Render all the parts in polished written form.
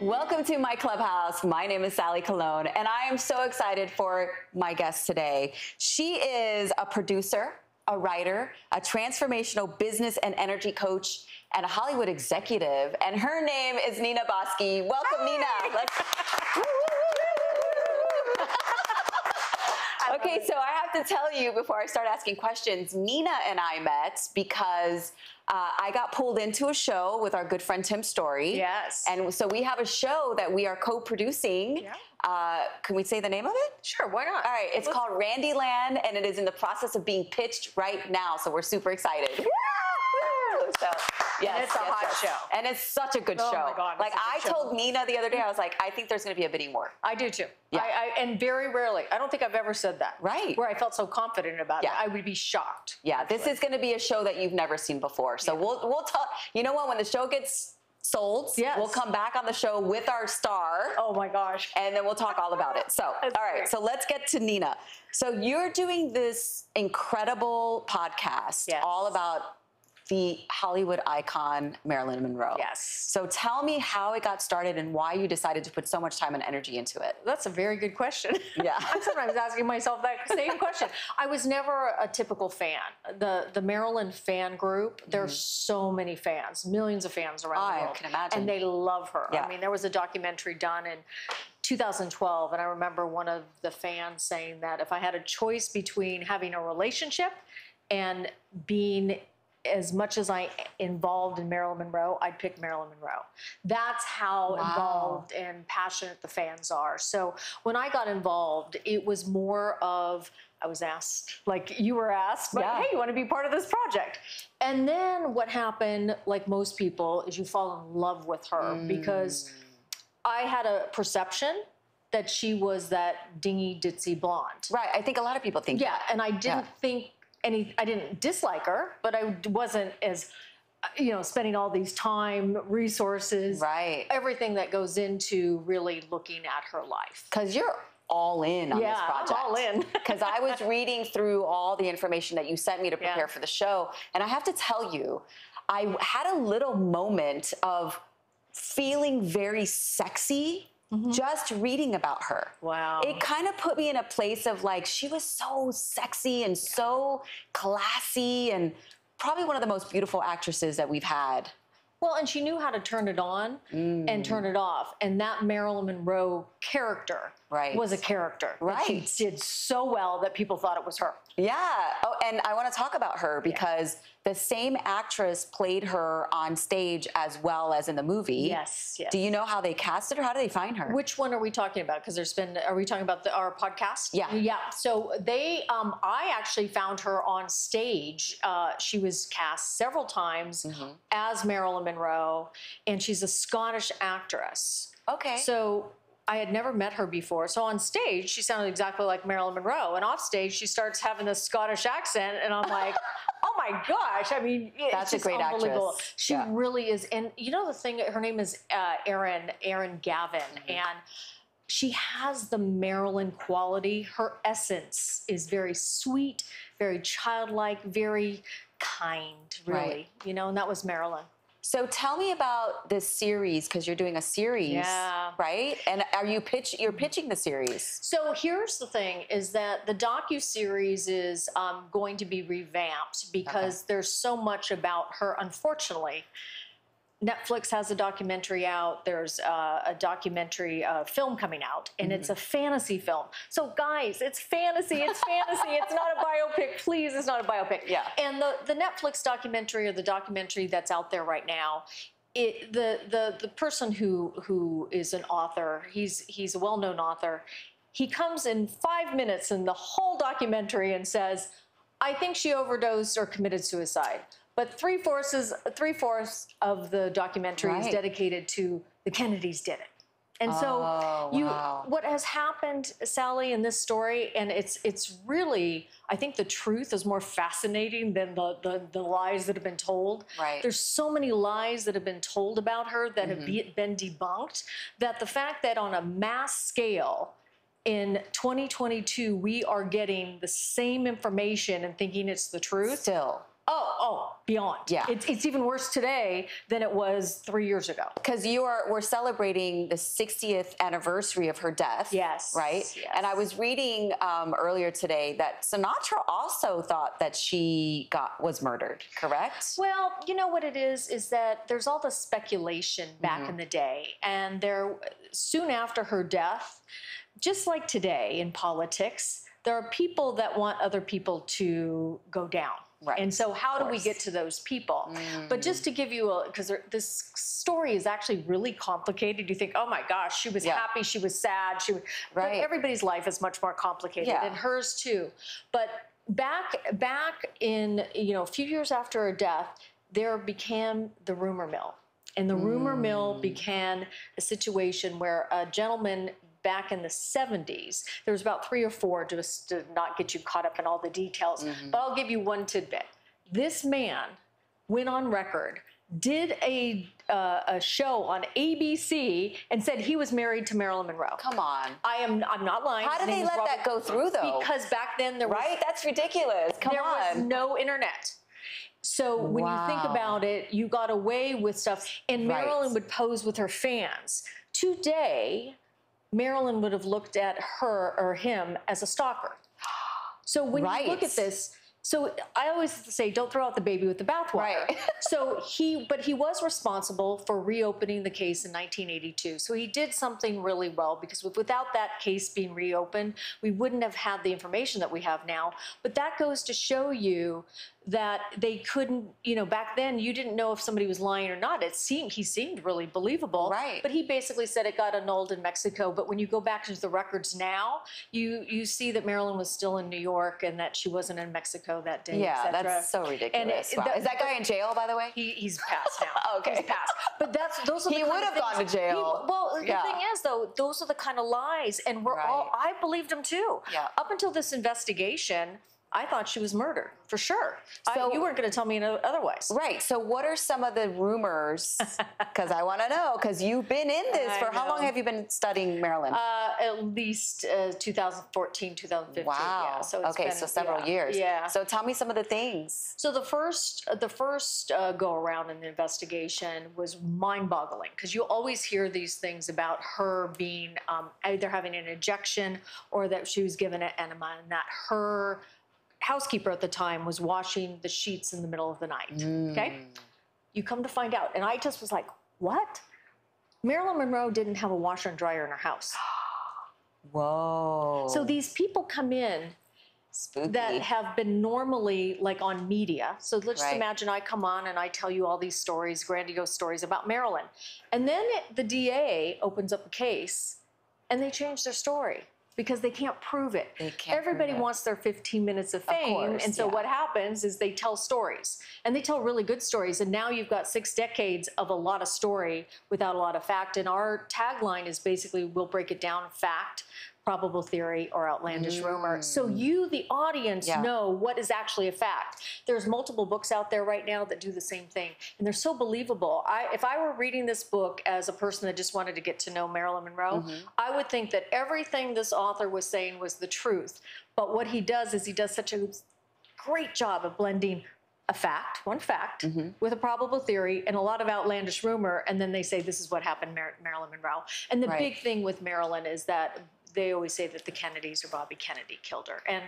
Welcome to my clubhouse. My name is Sally Colón, and I am so excited for my guest today. She is a producer, a writer, a transformational business and energy coach, and a Hollywood executive. And her name is Nina Boski. Welcome, Nina. Okay, so I have to tell you before I start asking questions, Nina and I met because I got pulled into a show with our good friend Tim Story. Yes. And so we have a show that we are co-producing. Yeah. Can we say the name of it? Sure, why not? All right, it's called Randyland, and it is in the process of being pitched right now, so we're super excited. Woo! So, yes, and it's a hot show. And it's such a good show. Oh my God, like I told Nina the other day, I was like, I think there's going to be a bidding war. I do too. Yeah. And very rarely, I don't think I've ever said that. Right. Where I felt so confident about it. I would be shocked. Yeah, this is going to be a show that you've never seen before. So we'll talk. You know what? When the show gets sold, we'll come back on the show with our star. Oh my gosh. And then we'll talk all about it. So, all right. Great. So let's get to Nina. So you're doing this incredible podcast all about the Hollywood icon, Marilyn Monroe. Yes. So tell me how it got started and why you decided to put so much time and energy into it. That's a very good question. Yeah. I'm sometimes asking myself that same question. I was never a typical fan. The Marilyn fan group, there's so many fans, millions of fans around the world. I can imagine. And they love her. Yeah. I mean, there was a documentary done in 2012, and I remember one of the fans saying that if I had a choice between having a relationship and being as much as I involved in Marilyn Monroe, I'd pick Marilyn Monroe. That's how involved and passionate the fans are. So when I got involved, it was more of, I was asked, like you were asked, but hey, you want to be part of this project? And then what happened, like most people, is you fall in love with her because I had a perception that she was that dingy ditzy blonde. Right, I think a lot of people think that. And I didn't think I didn't dislike her, but I wasn't as, spending all these time, resources, everything that goes into really looking at her life. Because you're all in on this project. I'm all in. Because I was reading through all the information that you sent me to prepare for the show, and I have to tell you, I had a little moment of feeling very sexy just reading about her. Wow. It kind of put me in a place of like, she was so sexy and so classy and probably one of the most beautiful actresses that we've had. Well, and she knew how to turn it on and turn it off. And that Marilyn Monroe character was a character that she did so well that people thought it was her. Yeah. Oh, and I want to talk about her because the same actress played her on stage as well as in the movie. Yes, yes. Do you know how they casted her? How do they find her? Which one are we talking about? Because are we talking about our podcast? Yeah. Yeah. So I actually found her on stage. She was cast several times as Marilyn Monroe, and she's a Scottish actress. Okay. So I had never met her before. So on stage, she sounded exactly like Marilyn Monroe. And off stage, she starts having this Scottish accent. And I'm like, oh my gosh. I mean, that's it's a great unbelievable. actress. She really is. And you know the thing, her name is Erin Gavin. And she has the Marilyn quality. Her essence is very sweet, very childlike, very kind, really. And that was Marilyn. So tell me about this series, because you're doing a series, right? And you're pitching the series. So here's the thing, is that the docuseries is going to be revamped because there's so much about her, unfortunately. Netflix has a documentary out. There's a documentary film coming out, and it's a fantasy film. So guys, it's fantasy. It's fantasy. It's not a biopic. Please, it's not a biopic. Yeah. And the Netflix documentary, or the documentary that's out there right now, the person who is an author, he's a well-known author. He comes in 5 minutes in the whole documentary and says, I think she overdosed or committed suicide. But three-fourths of the documentary is dedicated to the Kennedys did it. And so what has happened, Sally, in this story, and it's really, I think the truth is more fascinating than the lies that have been told. Right. There's so many lies that have been told about her that have been debunked, that the fact that on a mass scale, in 2022, we are getting the same information and thinking it's the truth. Still. Beyond. Yeah. It's even worse today than it was 3 years ago. Because we're celebrating the 60th anniversary of her death. Yes. Right? Yes. And I was reading earlier today that Sinatra also thought that she was murdered, correct? Well, you know what it is that there's all the speculation back in the day. And soon after her death, just like today in politics, there are people that want other people to go down. Right. And so how do we get to those people? But just to give you because this story is actually really complicated. You think, oh my gosh, she was happy, she was sad, but everybody's life is much more complicated and hers too. But back in, a few years after her death, there began the rumor mill. And the rumor mill began a situation where a gentleman back in the 70s, there was about 3 or 4, just to not get you caught up in all the details, but I'll give you one tidbit. This man went on record, did a show on ABC and said he was married to Marilyn Monroe. Come on. I'm not lying. How did they let that go through, though? Because back then there was... Right? That's ridiculous. There was no internet. So when you think about it, you got away with stuff. And Marilyn would pose with her fans. Today, Marilyn would have looked at her or him as a stalker. So when you look at this, so I always say, don't throw out the baby with the bathwater. Right. So he was responsible for reopening the case in 1982. So he did something really well, because without that case being reopened, we wouldn't have had the information that we have now. But that goes to show you that they couldn't, back then you didn't know if somebody was lying or not. He seemed really believable. Right. But he basically said it got annulled in Mexico. But when you go back into the records now, you see that Marilyn was still in New York and that she wasn't in Mexico that day. Yeah, that's so ridiculous. Wow. Is that guy in jail, by the way? He's passed now. Okay. He's passed. But those are he would have gone to jail. The thing is, though, those are the kind of lies, and I believed him too. Yeah. Up until this investigation, I thought she was murdered, for sure. So you weren't going to tell me otherwise. Right. So what are some of the rumors? Because I want to know, because you've been in this for how long have you been studying Marilyn? At least 2014, 2015. Wow. Yeah. So okay, so several years. Yeah. So tell me some of the things. So the first go around in the investigation was mind-boggling, because you always hear these things about her being either having an injection or that she was given an enema, and that her housekeeper at the time was washing the sheets in the middle of the night. Okay? You come to find out. And I just was like, what? Marilyn Monroe didn't have a washer and dryer in her house. Whoa. So these people come in Spooky. that have been normally like on media. So let's just imagine I come on and I tell you all these stories, grandiose stories about Marilyn. And then the DA opens up a case and they change their story, because they can't prove it. Everybody wants their 15 minutes of fame. And so what happens is they tell stories. And they tell really good stories. And now you've got 6 decades of a lot of story without a lot of fact. And our tagline is basically, we'll break it down: fact, probable theory, or outlandish rumor. So you, the audience, know what is actually a fact. There's multiple books out there right now that do the same thing. And they're so believable. If I were reading this book as a person that just wanted to get to know Marilyn Monroe, I would think that everything this author was saying was the truth. But what he does is he does such a great job of blending a fact, one fact, with a probable theory and a lot of outlandish rumor, and then they say this is what happened Marilyn Monroe. And the big thing with Marilyn is that they always say that the Kennedys or Bobby Kennedy killed her. And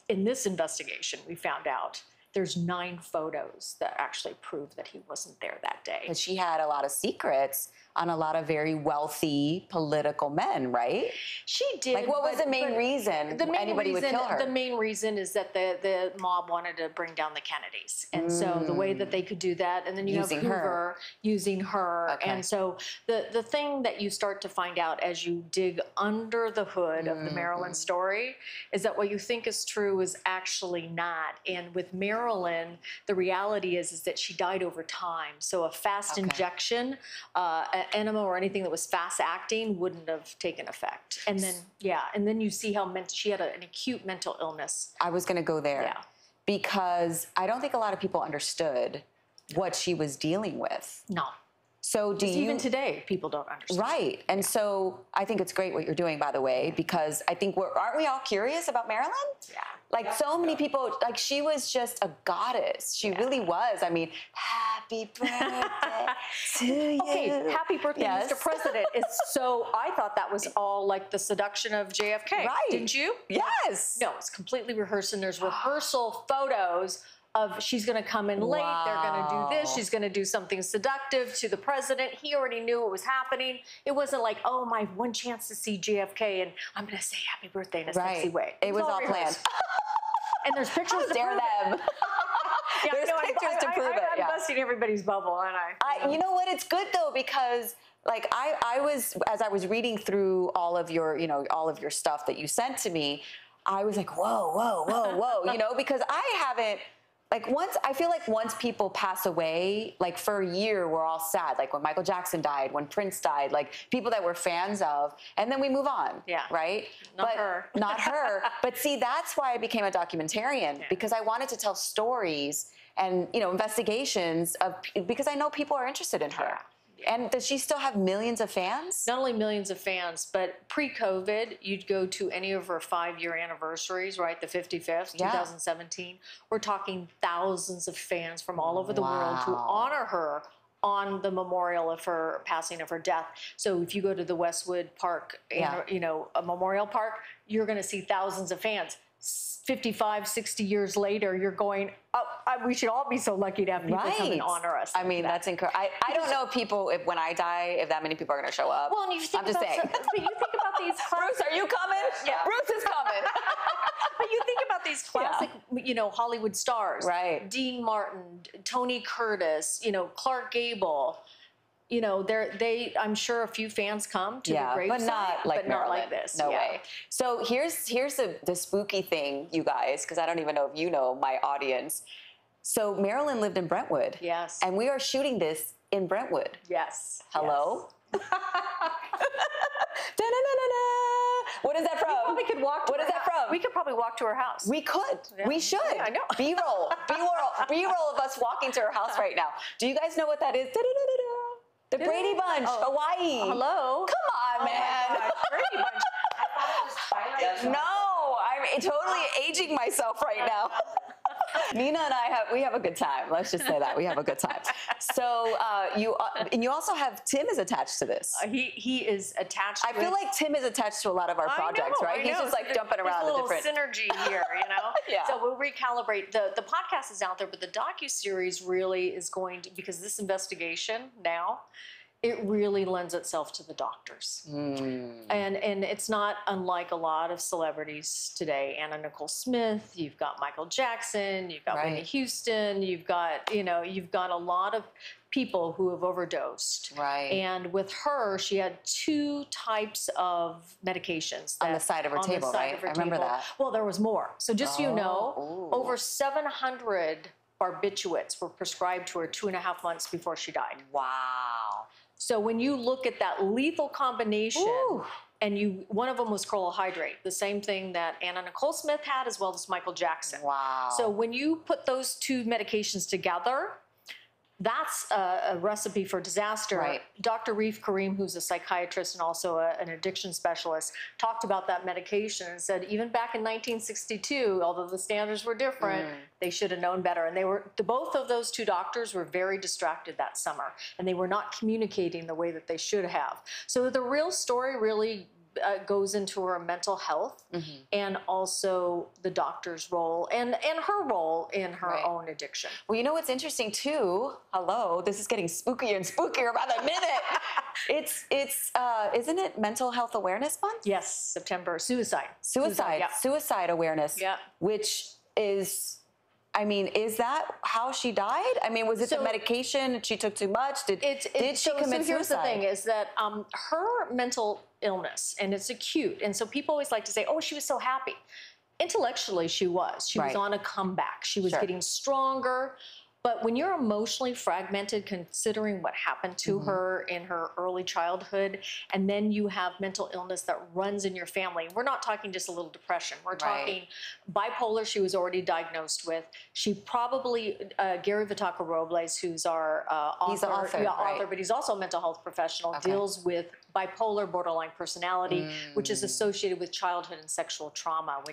in this investigation, we found out there's 9 photos that actually prove that he wasn't there that day. But she had a lot of secrets on a lot of very wealthy political men, right? She did. Like, what was the main reason anybody would kill her? The main reason is that the mob wanted to bring down the Kennedys. And so the way that they could do that, and then you have Hoover using her. Okay. And so the thing that you start to find out as you dig under the hood of the Marilyn story is that what you think is true is actually not. And with Marilyn, the reality is that she died over time. So a fast injection, enema or anything that was fast acting wouldn't have taken effect. And then, and then you see how she had an acute mental illness. I was going to go there. Yeah. Because I don't think a lot of people understood what she was dealing with. No. So even today, people don't understand. Right. And so I think it's great what you're doing, by the way, because I think aren't we all curious about Marilyn? Yeah. Like so many people, like she was just a goddess. She really was. I mean, happy birthday to you. Okay, happy birthday, Mr. President. I thought that was all like the seduction of JFK. Right. Didn't you? Yes. No, it's completely rehearsed, and there's rehearsal photos of she's going to come in late, they're going to do this, she's going to do something seductive to the president. He already knew what was happening. It wasn't like, oh, my one chance to see JFK, and I'm going to say happy birthday in a sexy way. It was all planned. And there's pictures to dare prove them. it. Yeah, There's pictures to prove it. I'm busting everybody's bubble, aren't I? You know what? It's good though, because like I was, as I was reading through all of your, you know, all of your stuff that you sent to me, I was like, whoa, whoa, whoa, whoa, you know, because I haven't, like I feel like once people pass away, like for a year, we're all sad. Like when Michael Jackson died, when Prince died, like people that we're fans of, and then we move on. Yeah. Right? Not her. Not her. But see, that's why I became a documentarian, because I wanted to tell stories and, you know, investigations because I know people are interested in her. Yeah. And does she still have millions of fans? Not only millions of fans, but pre-COVID, you'd go to any of her 5-year anniversaries, right? The 55th, 2017. We're talking thousands of fans from all over the world to honor her on the memorial of her passing, of her death. So if you go to the Westwood Park, you know, a memorial park, you're going to see thousands of fans. 55, 60 years later, you're going, oh, we should all be so lucky to have people come and honor us. I mean, that's incredible. I don't know if people, when I die, if that many people are going to show up. Well, and you think I'm just saying. But you think about these classic, Bruce, are you coming? Yeah. Bruce is coming. But you think about these classic, you know, Hollywood stars. Right. Dean Martin, Tony Curtis, you know, Clark Gable. You know, I'm sure a few fans come to the gravesite, but not like Marilyn. Not like this. No way. So here's the spooky thing, you guys, because I don't even know if you know, my audience. So Marilyn lived in Brentwood. Yes. And we are shooting this in Brentwood. Yes. Hello? Yes. What is that from? We probably could walk to What is that from? We could probably walk to her house. We could. Yeah. We should. Yeah, I know. B-roll of us walking to her house right now. Do you guys know what that is? The Brady Bunch, Hawaii. Hello. Come on, man. Brady Bunch. I thought it was Twilight. No, I'm totally aging myself right now. Nina and we have a good time. Let's just say that we have a good time. So you also have Tim is attached to this. He is attached. I feel like Tim is attached to a lot of our projects, right? He's just like jumping around the different. synergy here, you know. Yeah. So we'll recalibrate. The podcast is out there, but the docuseries really is going to, because this investigation now, it really lends itself to the doctors. And it's not unlike a lot of celebrities today. Anna Nicole Smith, you've got Michael Jackson, you've got Whitney Houston, you've got a lot of people who have overdosed. Right. And with her, she had 2 types of medications. On the side of her table, right? I remember that. Well, there was more. So just so you know, over 700 barbiturates were prescribed to her 2.5 months before she died. Wow. So when you look at that lethal combination, and one of them was carbohydrate, the same thing that Anna Nicole Smith had, as well as Michael Jackson. Wow. So when you put those 2 medications together, that's a recipe for disaster. Right. Dr. Reef Karim, who's a psychiatrist and also an addiction specialist, talked about that medication and said even back in 1962, although the standards were different, they should have known better. And both of those 2 doctors were very distracted that summer, and they were not communicating the way that they should have. So the real story really goes into her mental health and also the doctor's role and her role in her own addiction. Well, you know what's interesting too? Hello, this is getting spookier and spookier by the minute. It's isn't it Mental Health Awareness Month? Yes, September. Suicide awareness. Yeah. Which is, I mean, is that how she died? I mean, was it the medication she took too much? Did she commit suicide? Here's the thing: is that her mental illness, and it's acute, and so people always like to say, "Oh, she was so happy." Intellectually, she was. She was on a comeback. She was getting stronger. But when you're emotionally fragmented, considering what happened to her in her early childhood, and then you have mental illness that runs in your family, we're not talking just a little depression. We're talking bipolar, she was already diagnosed with. She probably, Gary Vitacco-Robles, who's our author, he's the author, but he's also a mental health professional, deals with bipolar, borderline personality, which is associated with childhood and sexual trauma.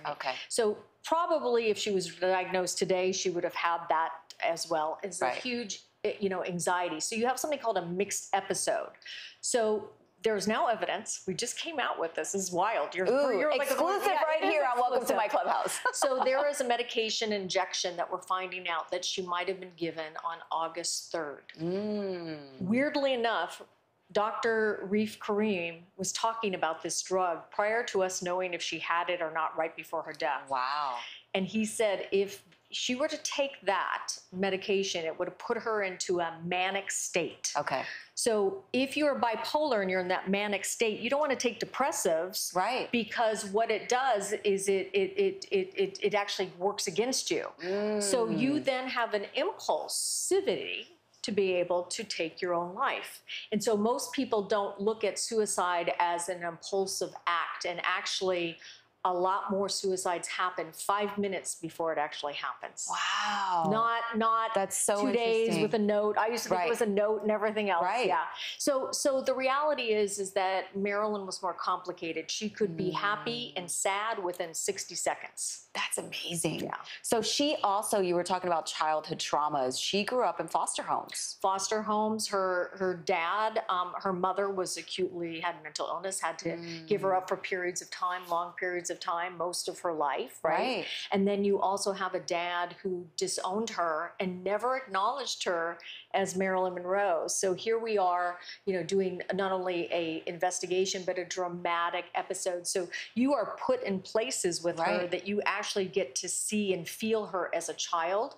So probably if she was diagnosed today, she would have had that as well. It's a huge, anxiety. So you have something called a mixed episode. So there's now evidence. We just came out with this. This is wild. You're like exclusive right here on Welcome to My Clubhouse. So there is a medication injection that we're finding out that she might have been given on August 3rd. Weirdly enough, Dr. Reef Karim was talking about this drug prior to us knowing if she had it or not right before her death. Wow. And he said if she were to take that medication, it would have put her into a manic state. Okay. So if you're bipolar and you're in that manic state, you don't want to take depressives, right? Because what it does is it actually works against you. So you then have an impulsivity to be able to take your own life. And so most people don't look at suicide as an impulsive act, and actually a lot more suicides happen 5 minutes before it actually happens. Wow. Not that's so 2 days with a note. I used to think it was a note and everything else. Right. Yeah. So the reality is that Marilyn was more complicated. She could be happy and sad within 60 seconds. That's amazing. Yeah. So she also, you were talking about childhood traumas. She grew up in foster homes. Foster homes. Her dad, her mother had mental illness, had to give her up for periods of time, long periods of time, most of her life, right? And then you also have a dad who disowned her and never acknowledged her as Marilyn Monroe. So here we are, doing not only a investigation, but a dramatic episode. So you are put in places with her that you actually get to see and feel her as a child.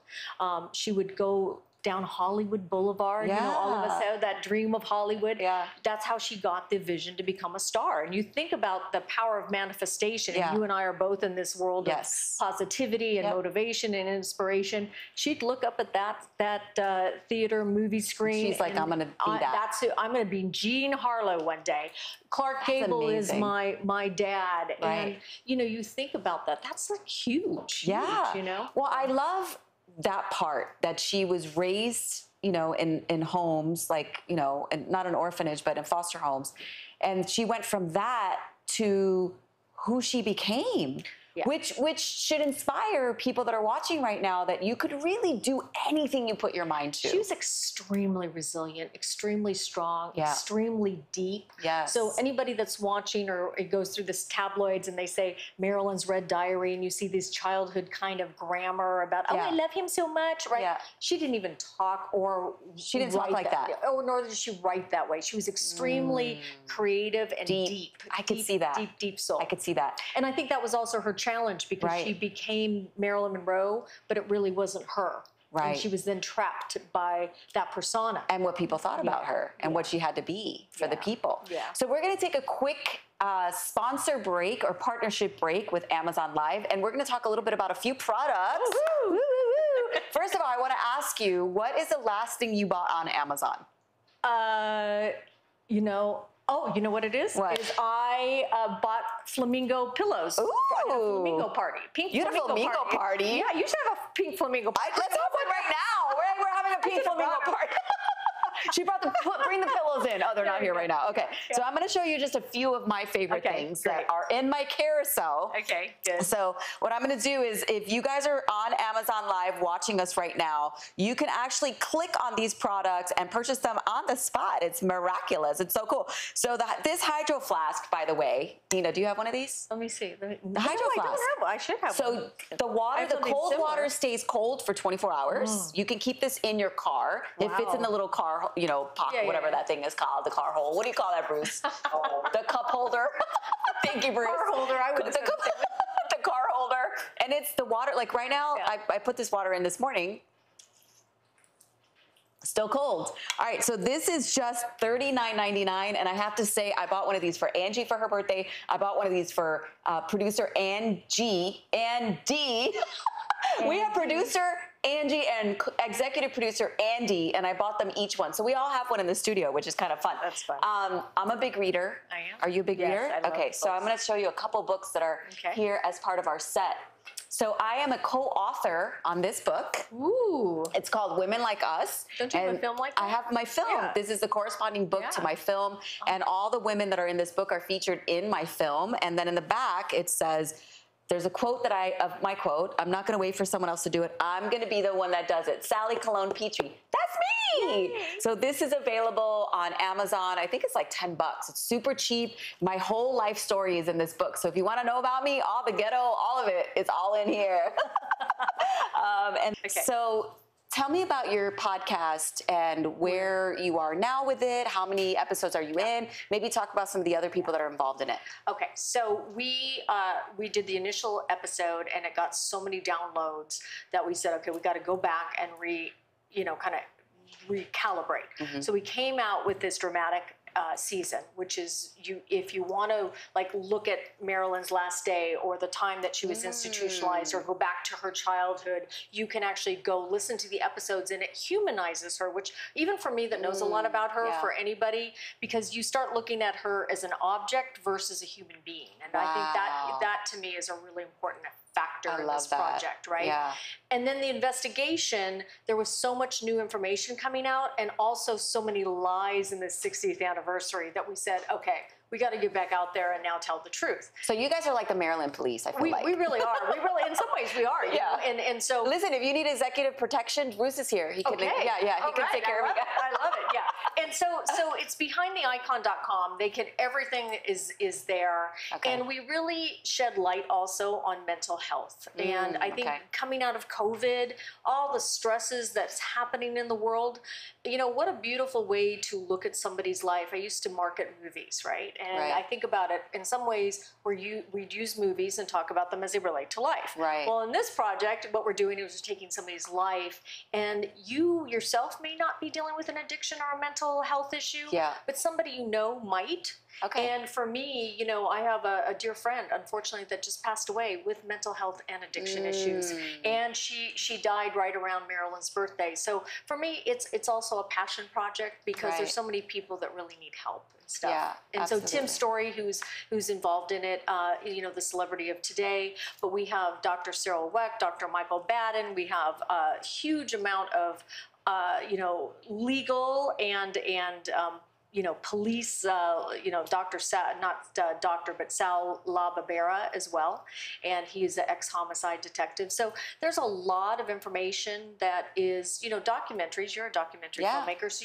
She would go down Hollywood Boulevard. All of us have that dream of Hollywood. That's how she got the vision to become a star. And you think about the power of manifestation, and you and I are both in this world of positivity and motivation and inspiration. She'd look up at that theater movie screen. She's like, I'm going to be that. That's who, I'm going to be Jean Harlow one day. Clark Gable is my dad. And, you think about that. That's like huge. Well, I love that part that she was raised, in homes, like, and not an orphanage, but in foster homes. And she went from that to who she became. Which should inspire people that are watching right now that you could really do anything you put your mind to. She was extremely resilient, extremely strong, extremely deep. So anybody that's watching or it goes through this tabloids and they say Marilyn's Red Diary, and you see this childhood kind of grammar about, oh, I love him so much, right? She didn't even talk she didn't talk like that. Oh, nor did she write that way. She was extremely creative and deep. I could see that. Deep soul. I could see that. And I think that was also her challenge, because she became Marilyn Monroe, but it really wasn't her. And she was then trapped by that persona. And what people thought about her and what she had to be for the people. So we're going to take a quick sponsor break or partnership break with Amazon Live, and we're going to talk a little bit about a few products. First of all, I want to ask you, what is the last thing you bought on Amazon? Oh, you know what it is? What? Is I bought flamingo pillows for a flamingo party. Pink flamingo party. Yeah, you should have a pink flamingo party. Let's have one right now. We're having a pink flamingo party. She bring the pillows in. Oh, they're not here right now. Okay, so I'm going to show you just a few of my favorite things that are in my carousel. Okay, good. So what I'm going to do is, if you guys are on Amazon Live watching us right now, you can actually click on these products and purchase them on the spot. It's miraculous. It's so cool. So this hydro flask, by the way, Nina, do you have one of these? Let me see. The hydro flask. I don't have one. I should have one. So the cold water stays cold for 24 hours. You can keep this in your car. It fits in the little car, pocket, whatever that thing is called, the car hole. What do you call that, Bruce? The cup holder. Thank you, Bruce. Car holder. I would the car holder. And it's the water. Like right now, I put this water in this morning. Still cold. All right, so this is just $39.99, and I have to say, I bought one of these for Angie for her birthday. I bought one of these for producer Angie and D. We have producer Angie and executive producer Andy, and I bought them each one. So we all have one in the studio, which is kind of fun. That's fun. I'm a big reader. I am. Are you a big reader? I love Okay, books. so I'm going to show you a couple books that are here as part of our set. So I am a co-author on this book. Ooh. It's called Women Like Us. Don't you have a film like that? I have my film. Yeah. This is the corresponding book to my film. And all the women that are in this book are featured in my film. And then in the back, it says, there's a quote of my quote, I'm not going to wait for someone else to do it. I'm going to be the one that does it. Sally Colón Petrie. That's me. Yay. So this is available on Amazon. I think it's like $10. It's super cheap. My whole life story is in this book. So if you want to know about me, all the ghetto, all of it, it's all in here. So tell me about your podcast and where you are now with it. How many episodes are you in? Maybe talk about some of the other people that are involved in it. Okay, so we did the initial episode, and it got so many downloads that we said, okay, we got to go back and kind of recalibrate. Mm-hmm. So we came out with this dramatic season, which is if you want to look at Marilyn's last day or the time that she was institutionalized or go back to her childhood, you can actually go listen to the episodes, and it humanizes her, which even for me that knows a lot about her, for anybody, because you start looking at her as an object versus a human being. And I think that to me is a really important factor in this project, right? Yeah. And then the investigation, there was so much new information coming out, and also so many lies in the 60th anniversary that we said, okay, we got to get back out there and now tell the truth. So you guys are like the Maryland police, I feel like. We really are. We really, in some ways, we are. You know? And so... Listen, if you need executive protection, Bruce is here. He can, he can take care of you. I love it, yeah. And so it's behindtheicon.com. Everything is there. Okay. And we really shed light also on mental health. And I think coming out of COVID, all the stresses that's happening in the world, what a beautiful way to look at somebody's life. I used to market movies, right? And I think about it in some ways where we'd use movies and talk about them as they relate to life. Right. Well, in this project, what we're doing is taking somebody's life, and you yourself may not be dealing with an addiction or a mental health issue, but somebody you know might. Okay. And for me, I have a dear friend, unfortunately, that just passed away with mental health and addiction issues. And she died right around Marilyn's birthday. So for me, it's also a passion project because there's so many people that really need help and stuff. Yeah, and absolutely. So Tim Story, who's involved in it, the celebrity of today, but we have Dr. Cyril Weck, Dr. Michael Baden, we have a huge amount of, legal and police, Dr. but Sal LaBarbera as well. And he's an ex-homicide detective. So there's a lot of information that is, documentaries. You're a documentary filmmaker, so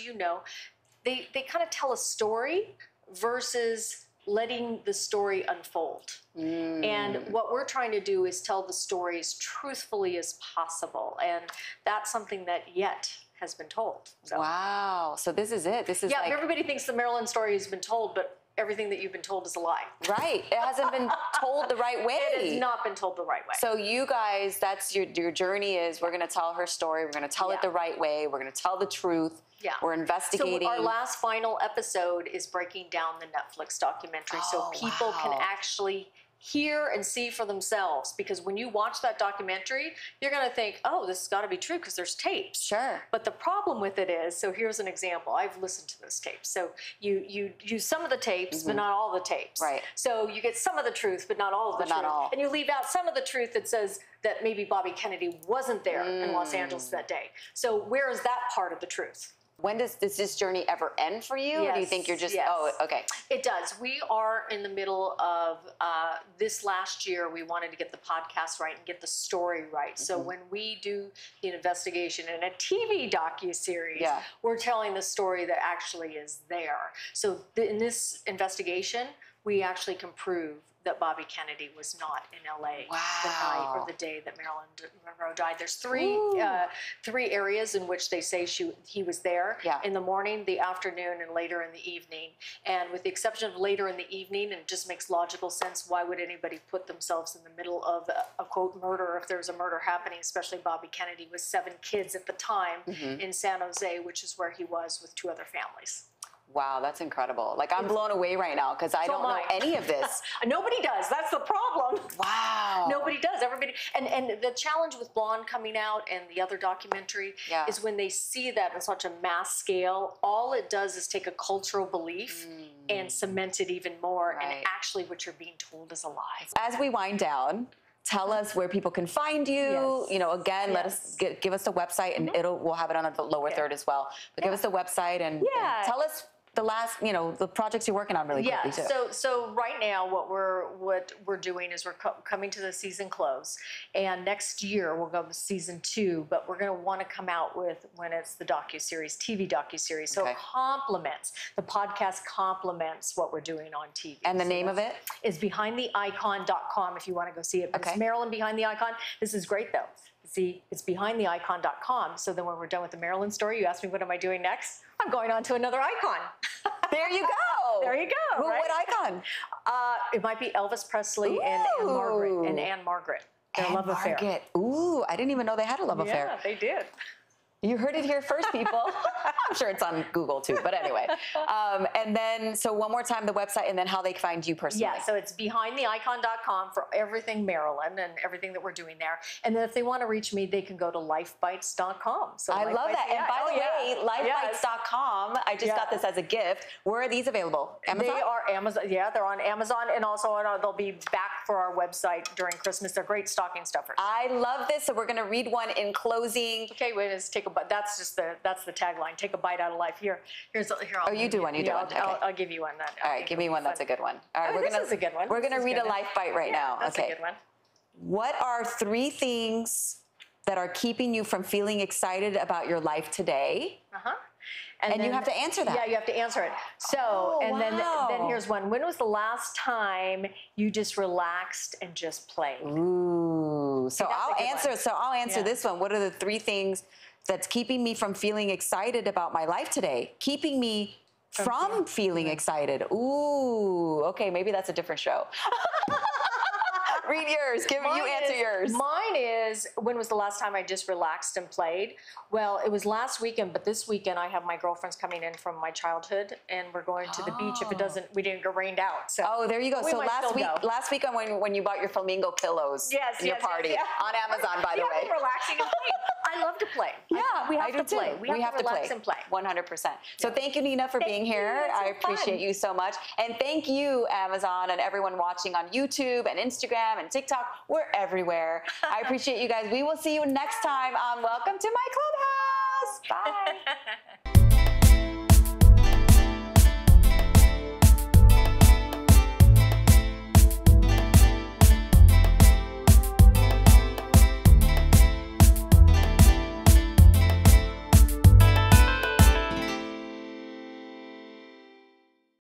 they kind of tell a story versus letting the story unfold. And what we're trying to do is tell the story as truthfully as possible. And that's something that has been told. So. Wow. So this is it. This is everybody thinks the Marilyn story has been told, but everything that you've been told is a lie. Right. It hasn't been told the right way. It has not been told the right way. So you guys, that's your journey is we're going to tell her story. We're going to tell it the right way. We're going to tell the truth. Yeah. We're investigating. So our last final episode is breaking down the Netflix documentary so people can actually hear and see for themselves, because when you watch that documentary, you're going to think, oh, this has got to be true because there's tapes. Sure. But the problem with it is, so here's an example. I've listened to those tapes. So you use some of the tapes, but not all the tapes. Right. So you get some of the truth, but not all of the truth. And you leave out some of the truth that says that maybe Bobby Kennedy wasn't there in Los Angeles that day. So where is that part of the truth? When does this journey ever end for you? Or do you think you're just, okay. It does. We are in the middle of this last year. We wanted to get the podcast right and get the story right. So when we do the investigation in a TV docuseries, we're telling the story that actually is there. So in this investigation, we actually can prove that Bobby Kennedy was not in LA the night or the day that Marilyn Monroe died. There's three areas in which they say he was there. In the morning, the afternoon, and later in the evening. And with the exception of later in the evening, and it just makes logical sense, why would anybody put themselves in the middle of a quote murder if there's a murder happening, especially Bobby Kennedy with 7 kids at the time in San Jose, which is where he was with 2 other families. Wow, that's incredible. Like, I'm blown away right now because I don't know any of this. Nobody does. That's the problem. Wow. Nobody does. Everybody. And the challenge with Blonde coming out and the other documentary is when they see that on such a mass scale, all it does is take a cultural belief and cement it even more. And actually what you're being told is a lie. As we wind down, tell us where people can find you. You know, again, let us give us the website, and we'll have it on the lower third as well. But give us the website and tell us the last, the projects you're working on really quickly too. So right now, what we're doing is we're coming to the season close, and next year we'll go to season 2. But we're going to want to come out with when it's the docuseries, TV docuseries. So it complements the podcast, complements what we're doing on TV. And the name of it is BehindTheIcon.com if you want to go see it. But it's Marilyn Behind the Icon. This is great though. See, it's BehindTheIcon.com. So then when we're done with the Marilyn story, you ask me what am I doing next? I'm going on to another icon. There you go. There you go. What icon? It might be Elvis Presley and Anne Margaret. Their love affair. Ooh, I didn't even know they had a love affair. Yeah, they did. You heard it here first, people. I'm sure it's on Google too, but anyway. And then, so one more time, the website, and then how they find you personally. Yeah, so it's BehindTheIcon.com for everything Marilyn and everything that we're doing there. And then if they want to reach me, they can go to lifebites.com. So I love that. And by the way, lifebites.com, I just got this as a gift. Where are these available? Amazon? They are Amazon. Yeah, they're on Amazon, and also they'll be back for our website during Christmas. They're great stocking stuffers. I love this. So we're going to read one in closing. Okay, wait, let's take a bite. That's the tagline. Take a bite out of life. Here. You do one. I'll give you one. All right, give me one. That's a good one. All right, this is a good one. We're going to read a life bite right now. That's a good one. What are 3 things that are keeping you from feeling excited about your life today? And then, you have to answer that. Yeah, you have to answer it. So, then here's one. When was the last time you just relaxed and just played? Ooh. So I'll answer this one. What are the 3 things that's keeping me from feeling excited about my life today? Keeping me from feeling excited. Ooh. Okay, maybe that's a different show. Read yours. Answer yours. Mine is, when was the last time I just relaxed and played? Well, it was last weekend, but this weekend I have my girlfriends coming in from my childhood, and we're going to the beach. If we didn't get rained out. So there you go. So last weekend when you bought your flamingo pillows in your party on Amazon, by the way. Relaxing and playing. I love to play. Yeah, we have to play. We have to relax and play. 100%. So thank you, Nina, for being here. I appreciate you so much. And thank you, Amazon, and everyone watching on YouTube and Instagram and TikTok. We're everywhere. I appreciate you guys. We will see you next time on Welcome to My Clubhouse. Bye.